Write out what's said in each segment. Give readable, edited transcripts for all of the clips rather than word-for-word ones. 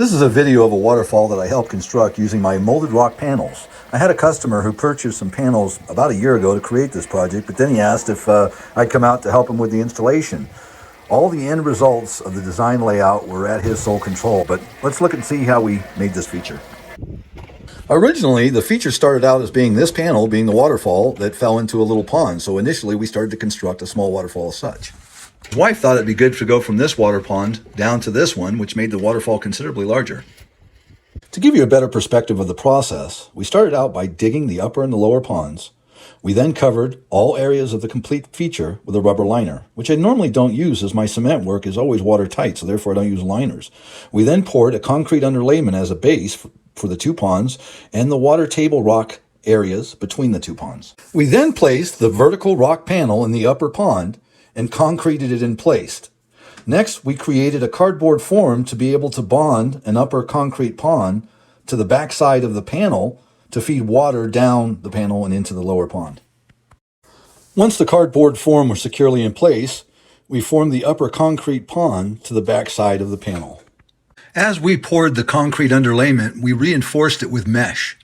This is a video of a waterfall that I helped construct using my molded rock panels. I had a customer who purchased some panels about a year ago to create this project, but then he asked if I'd come out to help him with the installation. All the end results of the design layout were at his sole control, but let's look and see how we made this feature. Originally, the feature started out as being this panel being the waterfall that fell into a little pond, so initially we started to construct a small waterfall as such. My wife thought it'd be good to go from this water pond down to this one, which made the waterfall considerably larger. To give you a better perspective of the process, we started out by digging the upper and the lower ponds. We then covered all areas of the complete feature with a rubber liner, which I normally don't use as my cement work is always watertight, so therefore I don't use liners. We then poured a concrete underlayment as a base for the two ponds and the water table rock areas between the two ponds. We then placed the vertical rock panel in the upper pond and concreted it in place. Next, we created a cardboard form to be able to bond an upper concrete pond to the back side of the panel to feed water down the panel and into the lower pond. Once the cardboard form was securely in place, we formed the upper concrete pond to the back side of the panel. As we poured the concrete underlayment, we reinforced it with mesh.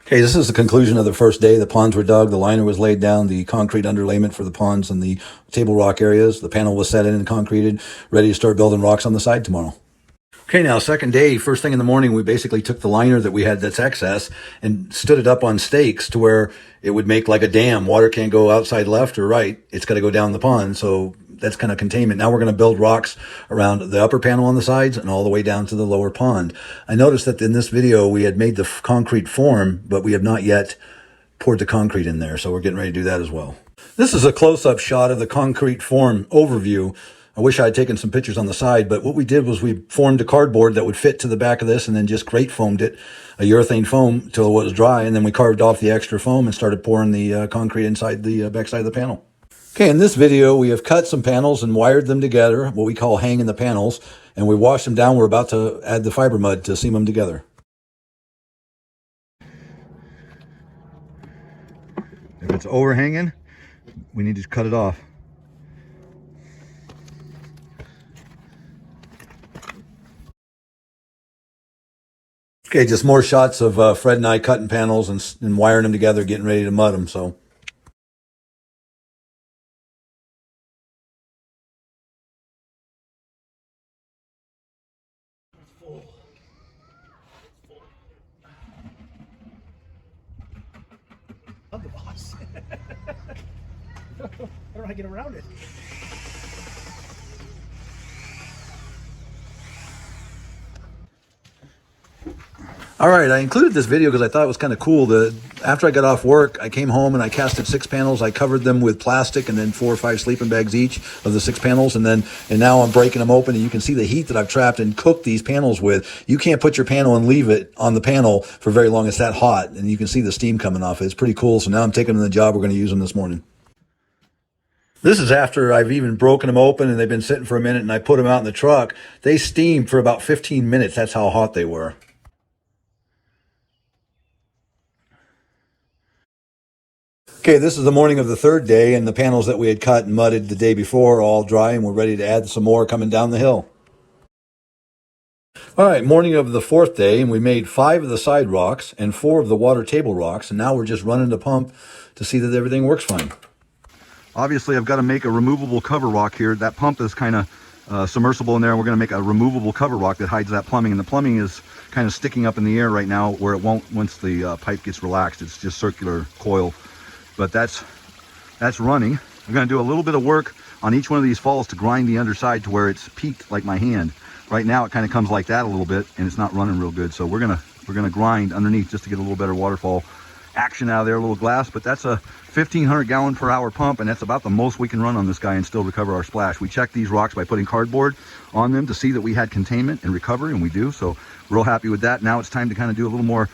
Okay, this is the conclusion of the first day. The ponds were dug, the liner was laid down, the concrete underlayment for the ponds and the table rock areas. The panel was set in and concreted, ready to start building rocks on the side tomorrow. Okay, now second day, first thing in the morning, we basically took the liner that we had that's excess and stood it up on stakes to where it would make like a dam. Water can't go outside left or right. It's got to go down the pond. So that's kind of containment. Now we're going to build rocks around the upper panel on the sides and all the way down to the lower pond. I noticed that in this video, we had made the concrete form, but we have not yet poured the concrete in there. So we're getting ready to do that as well. This is a close-up shot of the concrete form overview. I wish I had taken some pictures on the side, but what we did was we formed a cardboard that would fit to the back of this and then just grate foamed it, a urethane foam, till it was dry. And then we carved off the extra foam and started pouring the concrete inside the backside of the panel. Okay, in this video, we have cut some panels and wired them together, what we call hanging the panels, and we washed them down. We're about to add the fiber mud to seam them together. If it's overhanging, we need to cut it off. Okay, just more shots of Fred and I cutting panels and wiring them together, getting ready to mud them, so. I'm the boss. I don't know how to get around it. All right, I included this video because I thought it was kind of cool. After I got off work, I came home and I casted 6 panels. I covered them with plastic and then 4 or 5 sleeping bags each of the 6 panels. And now I'm breaking them open and you can see the heat that I've trapped and cooked these panels with. You can't put your panel and leave it on the panel for very long. It's that hot and you can see the steam coming off it. It's pretty cool. So now I'm taking them to the job. We're going to use them this morning. This is after I've even broken them open and they've been sitting for a minute and I put them out in the truck. They steamed for about 15 minutes. That's how hot they were. Okay, this is the morning of the third day, and the panels that we had cut and mudded the day before are all dry, and we're ready to add some more coming down the hill. All right, morning of the fourth day, and we made 5 of the side rocks and 4 of the water table rocks, and now we're just running the pump to see that everything works fine. Obviously, I've got to make a removable cover rock here. That pump is kind of submersible in there, and we're going to make a removable cover rock that hides that plumbing, and the plumbing is kind of sticking up in the air right now where it won't once the pipe gets relaxed. It's just circular coil. But that's running. I'm going to do a little bit of work on each one of these falls to grind the underside to where it's peaked like my hand. Right now it kind of comes like that a little bit and it's not running real good. So we're gonna grind underneath just to get a little better waterfall action out of there, a little glass. But that's a 1,500 gallon per hour pump, and that's about the most we can run on this guy and still recover our splash. We checked these rocks by putting cardboard on them to see that we had containment and recovery, and we do. So real happy with that. Now it's time to kind of do a little more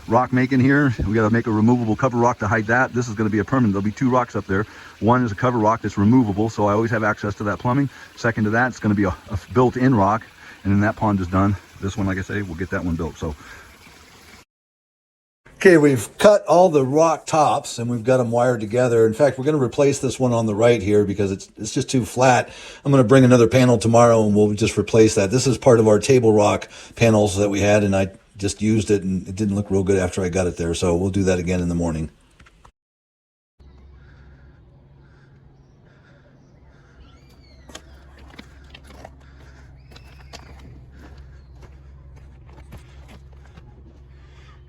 rock making here. We got to make a removable cover rock to hide that. This is going to be a permanent. There'll be 2 rocks up there. One is a cover rock that's removable, so I always have access to that plumbing. Second to that, it's going to be a built-in rock, and then that pond is done. This one, like I say, we'll get that one built. So Okay, we've cut all the rock tops and we've got them wired together. In fact, we're going to replace this one on the right here because it's just too flat. I'm going to bring another panel tomorrow and we'll just replace that. This is part of our table rock panels that we had, and I just used it and it didn't look real good after I got it there. So we'll do that again in the morning.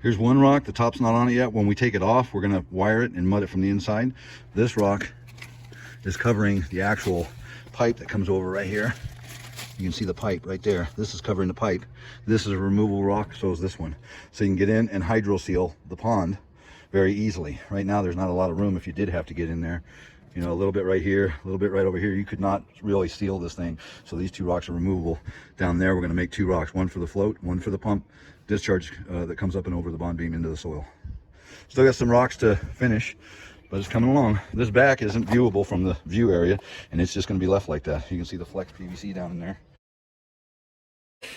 Here's one rock, the top's not on it yet. When we take it off, we're gonna wire it and mud it from the inside. This rock is covering the actual pipe that comes over right here. You can see the pipe right there. This is covering the pipe. This is a removable rock, so is this one. So you can get in and hydro seal the pond very easily. Right now, there's not a lot of room if you did have to get in there. You know, a little bit right here, a little bit right over here. You could not really seal this thing. So these two rocks are removable. Down there, we're gonna make two rocks, one for the float, one for the pump discharge that comes up and over the bond beam into the soil. Still got some rocks to finish, but it's coming along. This back isn't viewable from the view area, and it's just gonna be left like that. You can see the flex PVC down in there.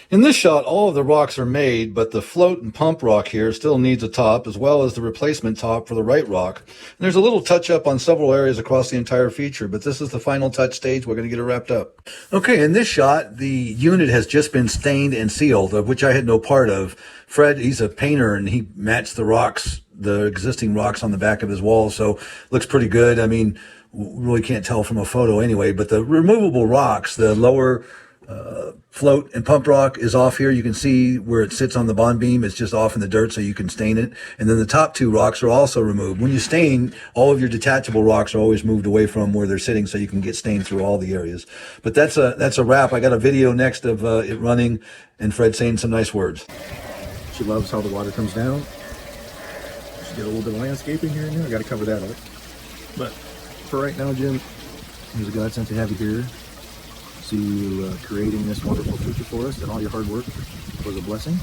In this shot, all of the rocks are made, but the float and pump rock here still needs a top, as well as the replacement top for the right rock. And there's a little touch up on several areas across the entire feature, but this is the final touch stage. We're going to get it wrapped up. Okay, in this shot, the unit has just been stained and sealed, of which I had no part of. Fred, he's a painter, and he matched the rocks, the existing rocks on the back of his wall, so looks pretty good. I mean, really can't tell from a photo anyway, but the removable rocks, the lower float and pump rock is off here. You can see where it sits on the bond beam. It's just off in the dirt so you can stain it. And then the top two rocks are also removed. When you stain, all of your detachable rocks are always moved away from where they're sitting so you can get stained through all the areas. But that's a wrap. I got a video next of it running and Fred saying some nice words. She loves how the water comes down. She did a little bit of landscaping here and there. I got to cover that up. But for right now, Jim, it was a godsend to have you here. See you creating this wonderful future for us, and all your hard work was a blessing.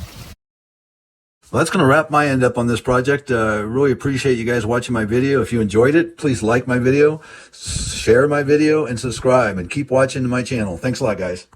Well, that's going to wrap my end up on this project. Really appreciate you guys watching my video. If you enjoyed it, please like my video, share my video, and subscribe, and keep watching my channel. Thanks a lot, guys.